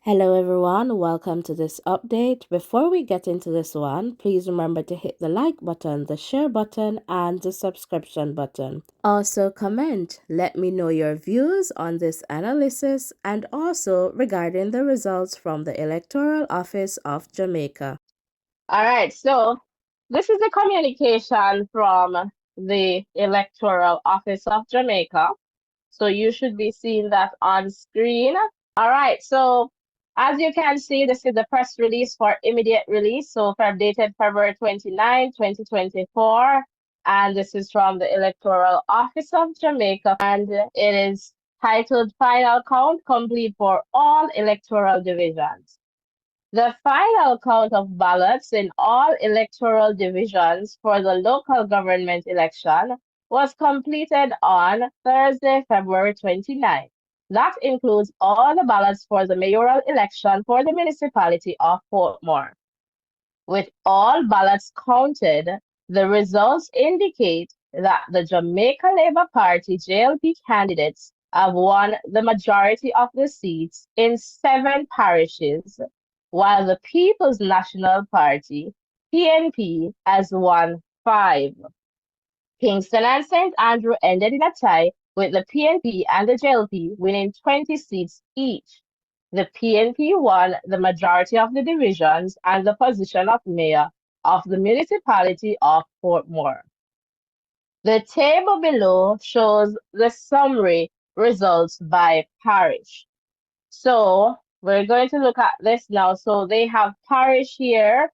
Hello everyone, welcome to this update. Before we get into this one, please remember to hit the like button, the share button, and the subscription button. Also comment, let me know your views on this analysis and also regarding the results from the Electoral Office of Jamaica. All right, so this is a communication from the Electoral Office of Jamaica. So you should be seeing that on screen. All right, so as you can see, this is the press release for immediate release. So dated February 29, 2024. And this is from the Electoral Office of Jamaica. And it is titled Final Count Complete for All Electoral Divisions. The final count of ballots in all electoral divisions for the local government election was completed on Thursday, February 29. That includes all the ballots for the mayoral election for the municipality of Portmore. With all ballots counted, the results indicate that the Jamaica Labour Party JLP candidates have won the majority of the seats in 7 parishes, while the People's National Party, PNP, has won 5. Kingston and St. Andrew ended in a tie, with the PNP and the JLP winning 20 seats each. The PNP won the majority of the divisions and the position of mayor of the municipality of Portmore. The table below shows the summary results by parish. So we're going to look at this now. So they have parish here,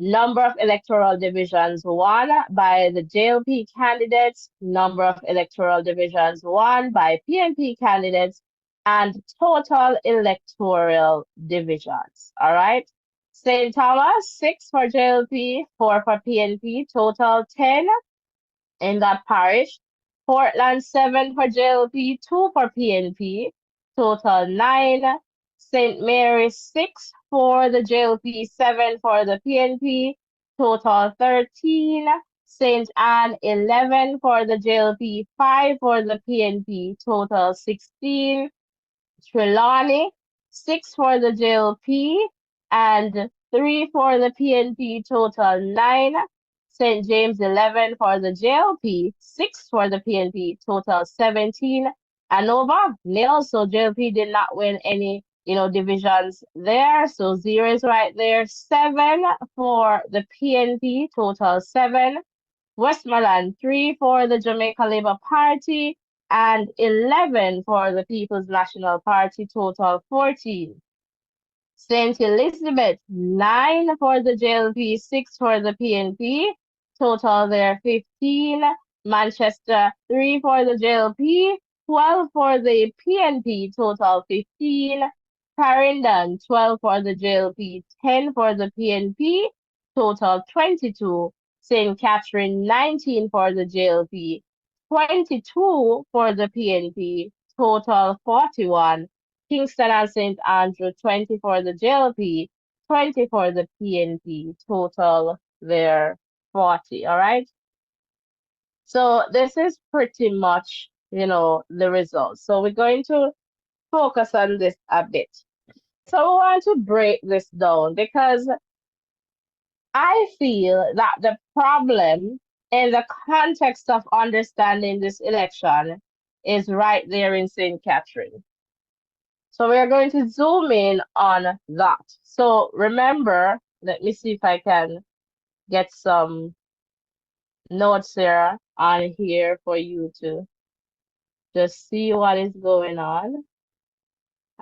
number of electoral divisions won by the JLP candidates, number of electoral divisions won by PNP candidates, and total electoral divisions. All right. St. Thomas, 6 for JLP, 4 for PNP, total 10 in that parish. Portland, 7 for JLP, 2 for PNP, total 9. St. Mary's, 6 for the JLP, 7 for the PNP, total 13. St. Anne, 11 for the JLP, 5 for the PNP, total 16. Trelawney, 6 for the JLP, and 3 for the PNP, total 9. St. James, 11 for the JLP, 6 for the PNP, total 17. Anova, nil, so JLP did not win any, divisions there, so 0 is right there. 7 for the PNP, total 7. Westmoreland, 3 for the Jamaica Labour Party, and 11 for the People's National Party, total 14. St. Elizabeth, 9 for the JLP, 6 for the PNP, total there 15. Manchester, 3 for the JLP, 12 for the PNP, total 15. Clarendon, 12 for the JLP, 10 for the PNP, total 22. St. Catherine, 19 for the JLP, 22 for the PNP, total 41. Kingston and St. Andrew, 20 for the JLP, 20 for the PNP, total there 40, all right? So this is pretty much, the results. So we're going to focus on this a bit. So I want to break this down because I feel that the problem in the context of understanding this election is right there in St. Catherine. So we are going to zoom in on that. So remember, let me see if I can get some notes here on here for you to just see what is going on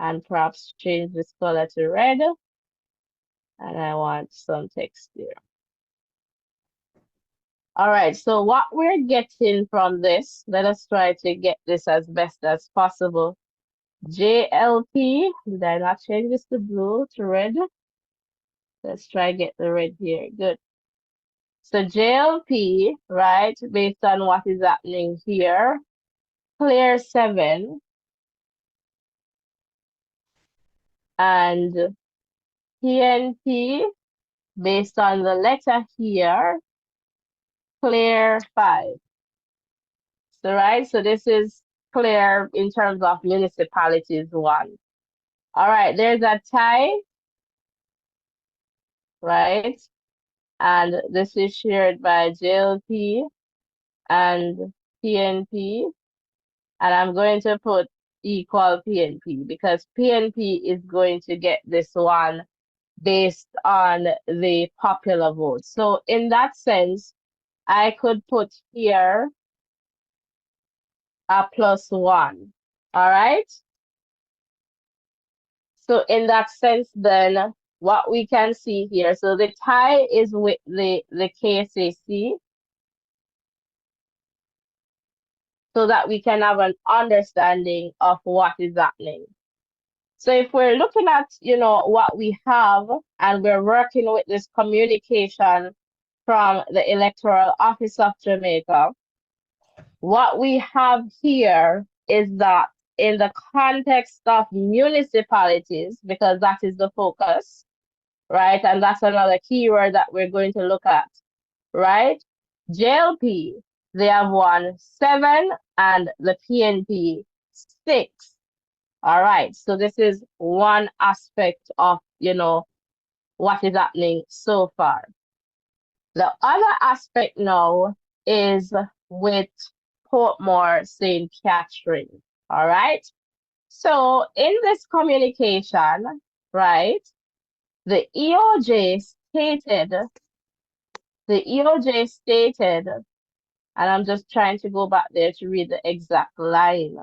and perhaps change this color to red. And I want some text here. All right, so what we're getting from this, let us try to get this as best as possible. JLP, did I not change this to blue to red? Let's try get the red here. Good. So JLP, right, based on what is happening here, clear 7 and PNP, based on the letter here, clear 5. So, right, so this is clear in terms of municipalities 1. All right, there's a tie, right? And this is shared by JLP and PNP. And I'm going to put equal PNP because PNP is going to get this one based on the popular vote. So in that sense, I could put here a +1. All right. So in that sense, then what we can see here, so the tie is with the KCC so that we can have an understanding of what is happening. So if we're looking at, what we have and we're working with this communication from the Electoral Office of Jamaica, what we have here is that in the context of municipalities, because that is the focus, right? And that's another keyword that we're going to look at, right? JLP, they have won 7 and the PNP 6. All right, so this is one aspect of, what is happening so far. The other aspect now is with Portmore St. Catherine. All right. So in this communication, right, the EOJ stated, and I'm just trying to go back there to read the exact line.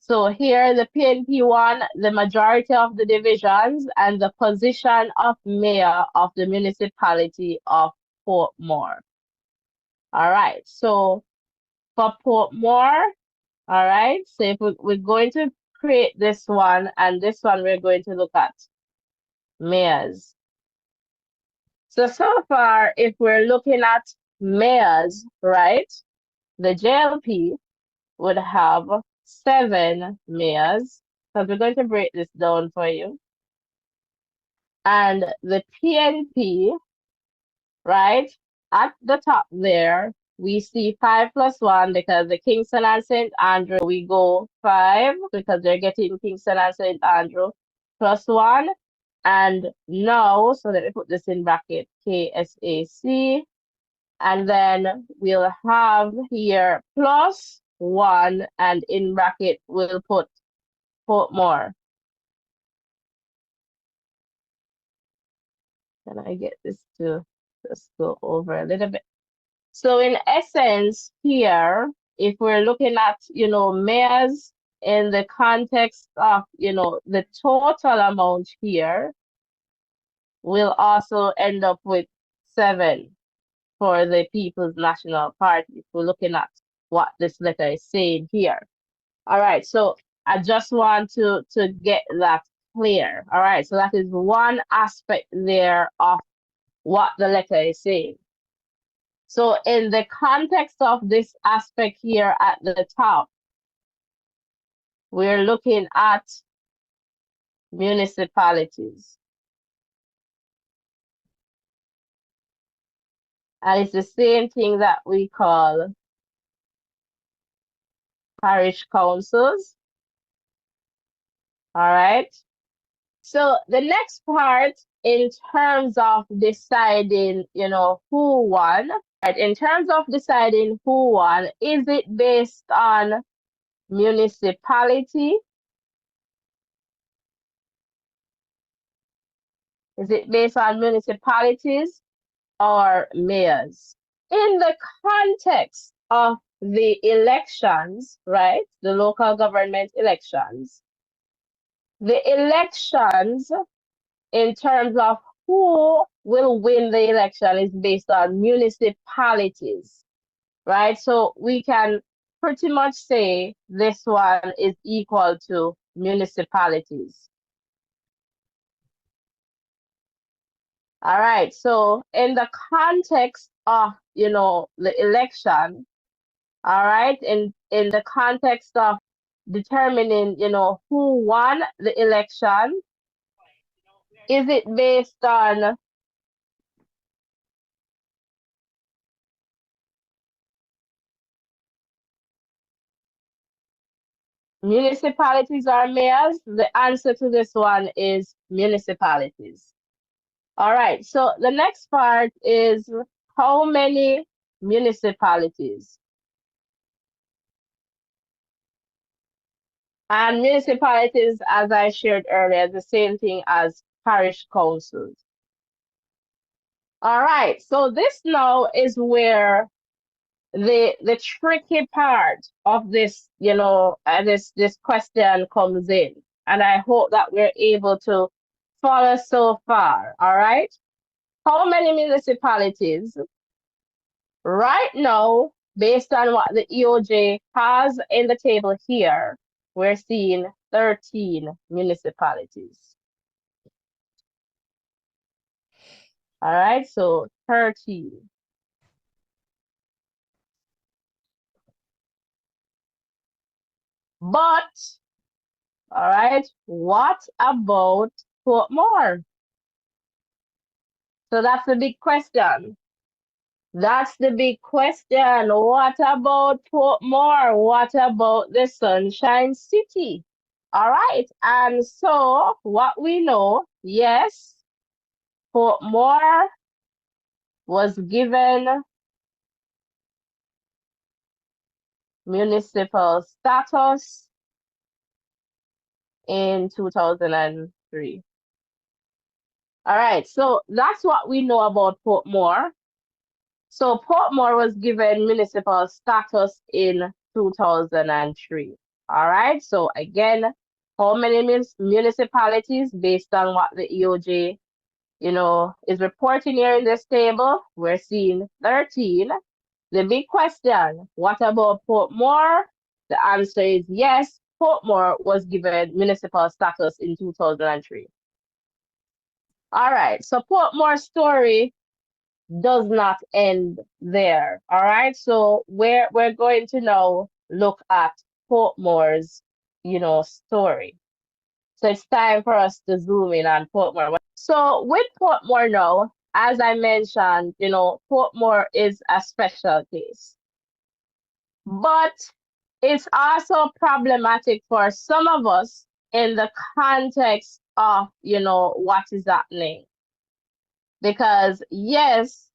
So here the PNP won the majority of the divisions and the position of mayor of the municipality of Portmore. All right, so for Portmore, all right, so if we're going to create this one and this one, we're going to look at mayors. So far, if we're looking at mayors, right, the JLP would have 7 mayors. So we're going to break this down for you. And the PNP, right, at the top there, we see 5 + 1 because the Kingston and St. Andrew, we go 5 because they're getting Kingston and St. Andrew +1. And now, so let me put this in bracket, KSAC. And then we'll have here +1, and in bracket, we'll put Portmore. Can I get this to just go over a little bit? So in essence here, if we're looking at, mayors in the context of, the total amount here, we'll also end up with 7 for the People's National Party. If we're looking at what this letter is saying here. All right, so I just want to get that clear. All right, so that is one aspect there of what the letter is saying. So in the context of this aspect here at the top, we're looking at municipalities. And it's the same thing that we call parish councils. All right. So the next part in terms of deciding, who won, right? In terms of deciding who won, is it based on municipality? Is it based on municipalities or mayors? In the context of the elections, right? The local government elections, the elections in terms of who will win the election is based on municipalities, right? So we can pretty much say this one is equal to municipalities. All right, so in the context of, the election, all right, in the context of determining, who won the election, is it based on Municipalities or mayors? The answer to this one is municipalities. All right, so the next part is how many municipalities? And municipalities, as I shared earlier, the same thing as parish councils. All right, so this now is where the tricky part of this, this question comes in, and I hope that we're able to follow so far. All right, how many municipalities right now, based on what the EOJ has in the table here? We're seeing 13 municipalities. All right, so 13. But, all right, what about Portmore? So that's the big question. That's the big question. What about Portmore? What about the Sunshine City? All right, and so what we know, yes, Portmore was given municipal status in 2003. All right, so that's what we know about Portmore. So Portmore was given municipal status in 2003. All right, so again, how many municipalities based on what the EOJ, is reporting here in this table? We're seeing 13. The big question, what about Portmore? The answer is yes, Portmore was given municipal status in 2003. All right, so Portmore's story does not end there. All right, so we're going to now look at Portmore's, story. So it's time for us to zoom in on Portmore. So with Portmore now, as I mentioned, Portmore is a special case. But it's also problematic for some of us in the context of, what is happening. Because yes,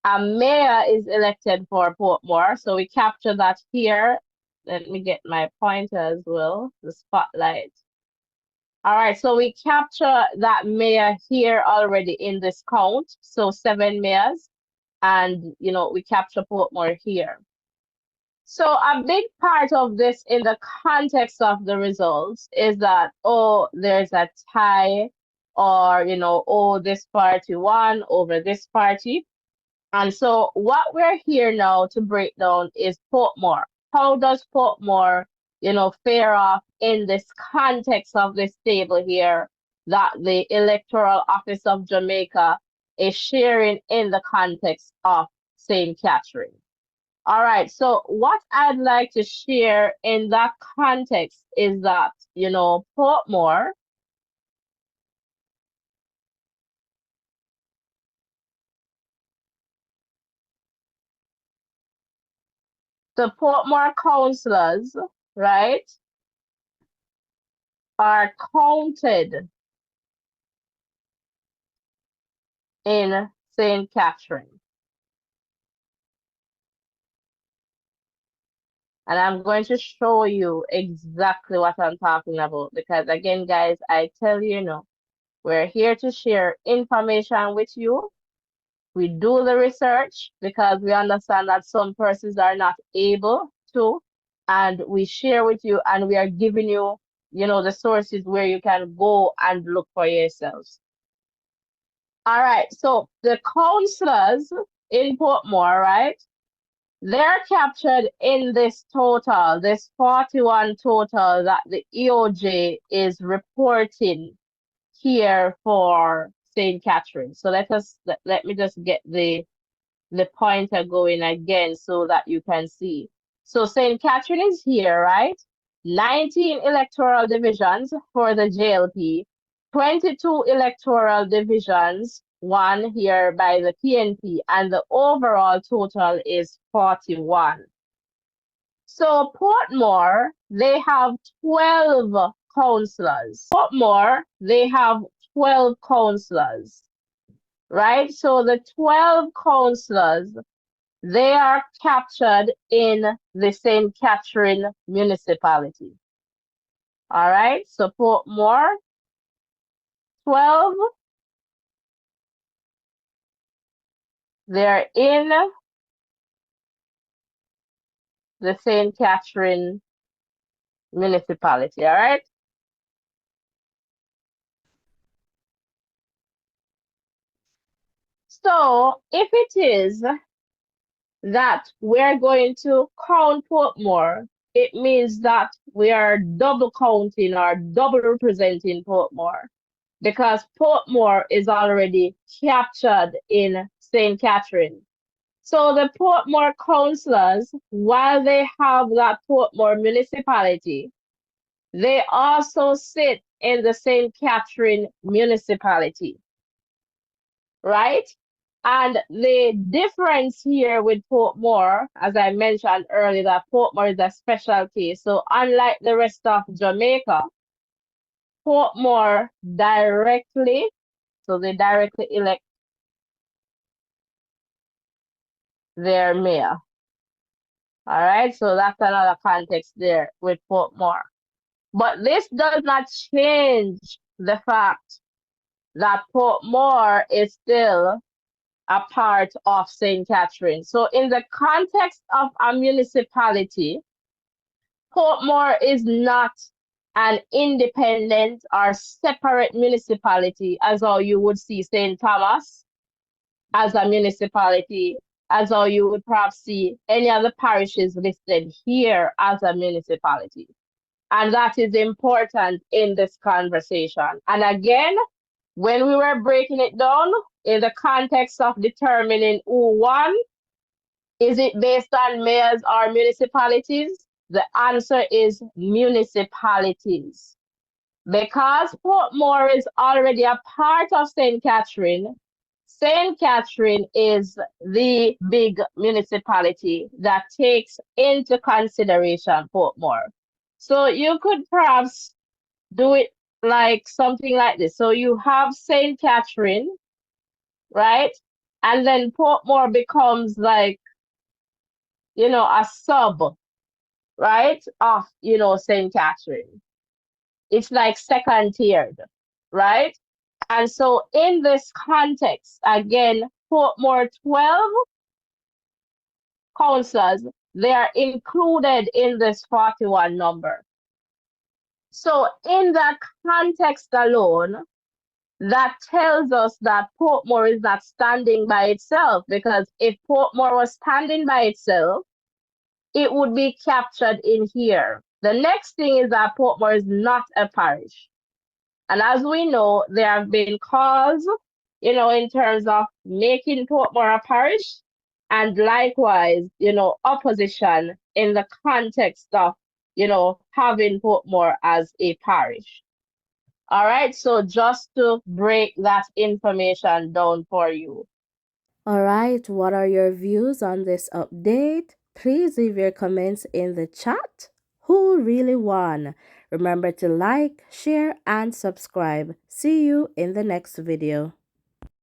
a mayor is elected for Portmore, so we capture that here. Let me get my pointer as well, the spotlight. All right, so we capture that mayor here already in this count, so 7 mayors, and we capture Portmore here. So a big part of this in the context of the results is that, oh, there's a tie, or, oh, this party won over this party. And so what we're here now to break down is Portmore. How does Portmore, fare off in this context of this table here that the Electoral Office of Jamaica is sharing in the context of St. Catherine? All right, so what I'd like to share in that context is that, Portmore, the Portmore councillors, right, are counted in St. Catherine. And I'm going to show you exactly what I'm talking about because again, guys, I tell you, we're here to share information with you. We do the research because we understand that some persons are not able to, and we share with you and we are giving you, the sources where you can go and look for yourselves. All right, so the councillors in Portmore, right? They're captured in this total, this 41 total that the EOJ is reporting here for St. Catherine. So let me just get the pointer going again so that you can see. So St. Catherine is here, right? 19 electoral divisions for the JLP, 22 electoral divisions, one here by the PNP, and the overall total is 41. So Portmore they have 12 councillors. Portmore, they have 12 councillors, right? So the 12 councillors, they are captured in the St. Catherine municipality. All right, so Portmore, 12, they're in the St. Catherine municipality, all right? So if it is that we're going to count Portmore, it means that we are double counting or double representing Portmore because Portmore is already captured in St. Catherine. So the Portmore councillors, while they have that Portmore municipality, they also sit in the St. Catherine municipality, right? And the difference here with Portmore, as I mentioned earlier, that Portmore is a special case. So unlike the rest of Jamaica, Portmore directly, so they directly elect their mayor. All right, so that's another context there with Portmore. But this does not change the fact that Portmore is still a part of St. Catherine. So in the context of a municipality, Portmore is not an independent or separate municipality as how you would see St. Thomas as a municipality, as how you would perhaps see any other parishes listed here as a municipality. And that is important in this conversation. And again, when we were breaking it down in the context of determining who won, is it based on mayors or municipalities? The answer is municipalities. Because Portmore is already a part of St. Catherine, St. Catherine is the big municipality that takes into consideration Portmore. So you could perhaps do it like something like this. So you have St. Catherine, right? And then Portmore becomes like, a sub, right? Of, St. Catherine. It's like second tiered, right? And so in this context, again, Portmore 12 councillors, they are included in this 41 number. So in that context alone, that tells us that Portmore is not standing by itself, because if Portmore was standing by itself, it would be captured in here. The next thing is that Portmore is not a parish. And as we know, there have been calls, in terms of making Portmore a parish, and likewise, opposition in the context of, having Portmore as a parish. All right, so just to break that information down for you. All right, what are your views on this update? Please leave your comments in the chat. Who really won? Remember to like, share, and subscribe. See you in the next video.